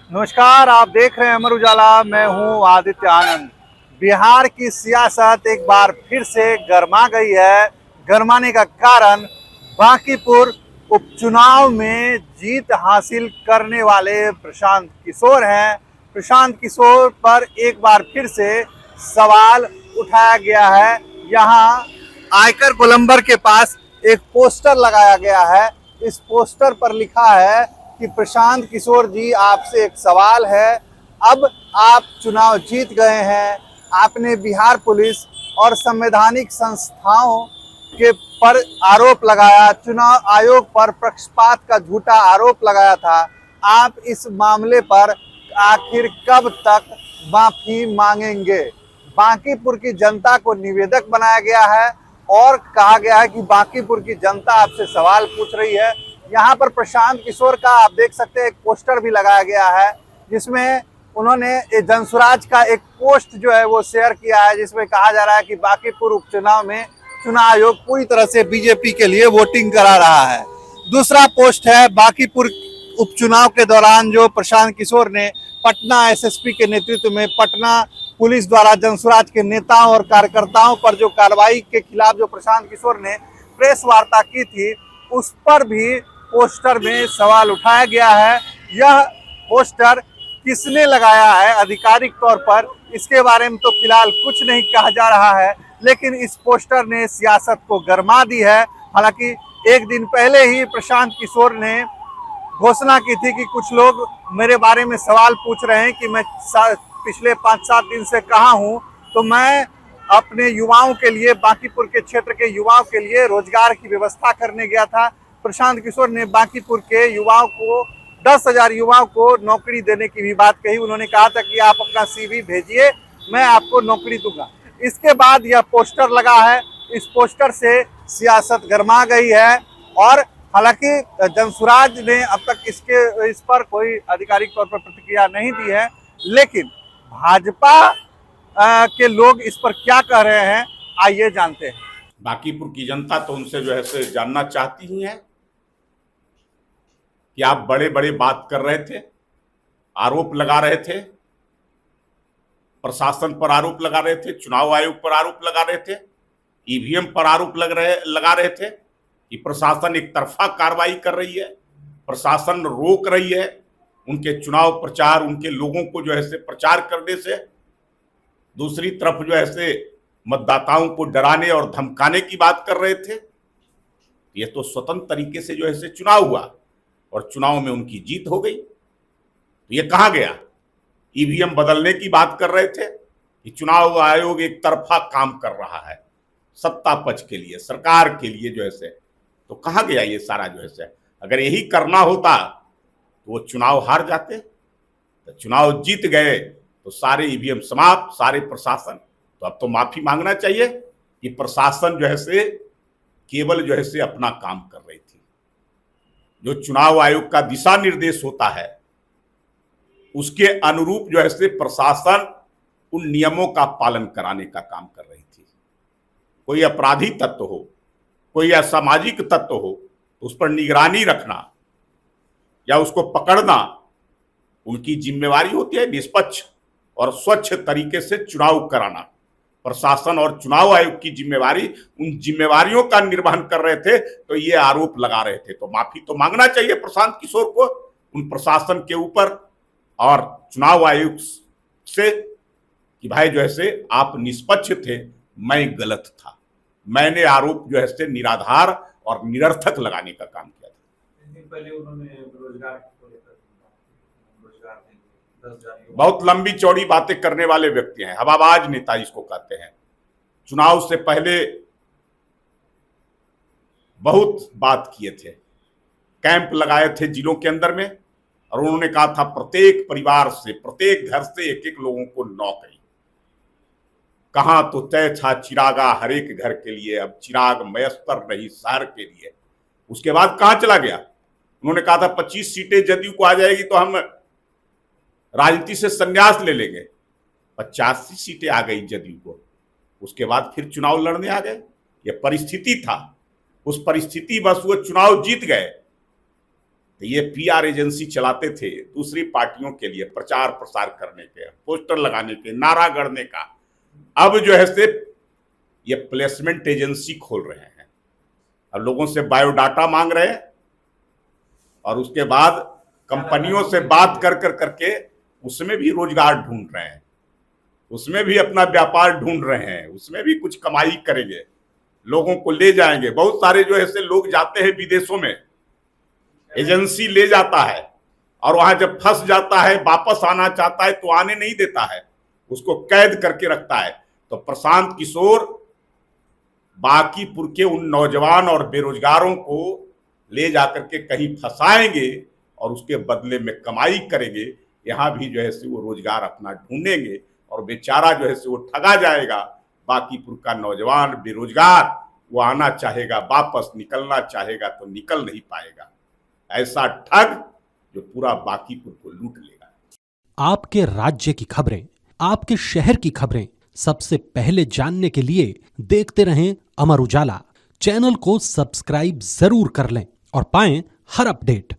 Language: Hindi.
नमस्कार, आप देख रहे हैं अमर उजाला। मैं हूं आदित्य आनंद। बिहार की सियासत एक बार फिर से गर्मा गई है। गर्माने का कारण बांकीपुर उपचुनाव में जीत हासिल करने वाले प्रशांत किशोर हैं। प्रशांत किशोर पर एक बार फिर से सवाल उठाया गया है। यहाँ आयकर गोलंबर के पास एक पोस्टर लगाया गया है। इस पोस्टर पर लिखा है कि प्रशांत किशोर जी, आपसे एक सवाल है। अब आप चुनाव जीत गए हैं। आपने बिहार पुलिस और संवैधानिक संस्थाओं के पर आरोप लगाया, चुनाव आयोग पर पक्षपात का झूठा आरोप लगाया था। आप इस मामले पर आखिर कब तक माफी मांगेंगे? बांकीपुर की जनता को निवेदक बनाया गया है और कहा गया है कि बांकीपुर की जनता आपसे सवाल पूछ रही है। यहाँ पर प्रशांत किशोर का आप देख सकते हैं एक पोस्टर भी लगाया गया है, जिसमें उन्होंने जनसुराज का एक पोस्ट जो है वो शेयर किया है, जिसमें कहा जा रहा है कि बांकीपुर उपचुनाव में चुनाव आयोग पूरी तरह से बीजेपी के लिए वोटिंग करा रहा है। दूसरा पोस्ट है बांकीपुर उपचुनाव के दौरान जो प्रशांत किशोर ने पटना एसएसपी के नेतृत्व में पटना पुलिस द्वारा जनसुराज के नेताओं और कार्यकर्ताओं पर जो कार्रवाई के खिलाफ जो प्रशांत किशोर ने प्रेस वार्ता की थी, उस पर भी पोस्टर में सवाल उठाया गया है। यह पोस्टर किसने लगाया है आधिकारिक तौर पर, इसके बारे में तो फिलहाल कुछ नहीं कहा जा रहा है, लेकिन इस पोस्टर ने सियासत को गरमा दी है। हालांकि एक दिन पहले ही प्रशांत किशोर ने घोषणा की थी कि कुछ लोग मेरे बारे में सवाल पूछ रहे हैं कि मैं पिछले 5-7 दिन से कहाँ हूँ। तो मैं अपने युवाओं के लिए, बांकीपुर के क्षेत्र के युवाओं के लिए रोजगार की व्यवस्था करने गया था। प्रशांत किशोर ने बांकीपुर के युवाओं को 10,000 युवाओं को नौकरी देने की भी बात कही। उन्होंने कहा था कि आप अपना सीवी भेजिए, मैं आपको नौकरी दूंगा। इसके बाद यह पोस्टर लगा है। इस पोस्टर से सियासत गरमा गई है और हालांकि जनसुराज ने अब तक इस पर कोई आधिकारिक तौर पर प्रतिक्रिया नहीं दी है, लेकिन भाजपा के लोग इस पर क्या कह रहे हैं, आइए जानते हैं। बांकीपुर की जनता तो उनसे जो है से जानना चाहती ही है कि आप बड़े बड़े बात कर रहे थे, आरोप लगा रहे थे, प्रशासन पर आरोप लगा रहे थे, चुनाव आयोग पर आरोप लगा रहे थे, ईवीएम पर आरोप लगा रहे थे कि प्रशासन एक तरफा कार्रवाई कर रही है, प्रशासन रोक रही है उनके चुनाव प्रचार, उनके लोगों को जो है से प्रचार करने से। दूसरी तरफ जो है से मतदाताओं को डराने और धमकाने की बात कर रहे थे। ये तो स्वतंत्र तरीके से जो है से चुनाव हुआ और चुनाव में उनकी जीत हो गई। तो ये कहाँ गया? ईवीएम बदलने की बात कर रहे थे कि चुनाव आयोग एक तरफा काम कर रहा है सत्ता पक्ष के लिए, सरकार के लिए जो है से। तो कहाँ गया ये सारा जो है से? अगर यही करना होता तो वो चुनाव हार जाते, तो चुनाव जीत गए तो सारे ईवीएम समाप्त, सारे प्रशासन। तो अब तो माफी मांगना चाहिए कि प्रशासन जो है से केवल जो है से अपना काम कर रही थी। जो चुनाव आयोग का दिशा निर्देश होता है उसके अनुरूप जो है से प्रशासन उन नियमों का पालन कराने का काम कर रही थी। कोई अपराधी तत्व हो, कोई असामाजिक तत्व हो, तो उस पर निगरानी रखना या उसको पकड़ना उनकी जिम्मेवारी होती है। निष्पक्ष और स्वच्छ तरीके से चुनाव कराना प्रशासन और चुनाव आयोग की जिम्मेवारी, उन जिम्मेवारियों का निर्वहन कर रहे थे, तो ये आरोप लगा रहे थे। तो माफी तो मांगना चाहिए प्रशांत किशोर को उन प्रशासन के ऊपर और चुनाव आयोग से कि भाई जो है से आप निष्पक्ष थे, मैं गलत था, मैंने आरोप जो है से निराधार और निरर्थक लगाने का काम किया था। पहले उन्होंने रोजगार बहुत लंबी चौड़ी बातें करने वाले व्यक्ति हैं, हवाबाज नेता इसको कहते हैं। चुनाव से पहले बहुत बात किए थे, कैंप लगाए थे जिलों के अंदर में, और उन्होंने कहा था प्रत्येक परिवार से, प्रत्येक घर से एक एक लोगों को नौकरी। कहां तो तय था चिरागा हर एक घर के लिए, अब चिराग मयस्तर नहीं शहर के लिए। उसके बाद कहां चला गया? उन्होंने कहा था 25 सीटें जदयू को आ जाएगी तो हम राजनीति से संन्यास ले लेंगे। 85 सीटें आ गई जदयू को। उसके बाद फिर चुनाव लड़ने आ गए। ये परिस्थिति था, उस परिस्थिति बस वो चुनाव जीत गए। तो ये पीआर एजेंसी चलाते थे दूसरी पार्टियों के लिए प्रचार प्रसार करने के, पोस्टर लगाने के, नारा गढ़ने का। अब जो है से ये प्लेसमेंट एजेंसी खोल रहे हैं। अब लोगों से बायोडाटा मांग रहे हैं और उसके बाद कंपनियों से बात कर करके उसमें भी रोजगार ढूंढ रहे हैं, उसमें भी अपना व्यापार ढूंढ रहे हैं, उसमें भी कुछ कमाई करेंगे, लोगों को ले जाएंगे। बहुत सारे जो है से लोग जाते हैं विदेशों में, एजेंसी ले जाता है और वहां जब फंस जाता है, वापस आना चाहता है तो आने नहीं देता है, उसको कैद करके रखता है। तो प्रशांत किशोर बांकीपुर के उन नौजवान और बेरोजगारों को ले जाकर के कहीं फंसाएंगे और उसके बदले में कमाई करेंगे। यहाँ भी जो है से वो रोजगार अपना ढूंढेंगे और बेचारा जो है से वो ठगा जाएगा। बांकीपुर का नौजवान बेरोजगार वो आना चाहेगा, वापस निकलना चाहेगा तो निकल नहीं पाएगा। ऐसा ठग जो पूरा बांकीपुर को लूट लेगा। आपके राज्य की खबरें, आपके शहर की खबरें सबसे पहले जानने के लिए देखते रहें अमर उजाला। चैनल को सब्सक्राइब जरूर कर लें और पाएं हर अपडेट।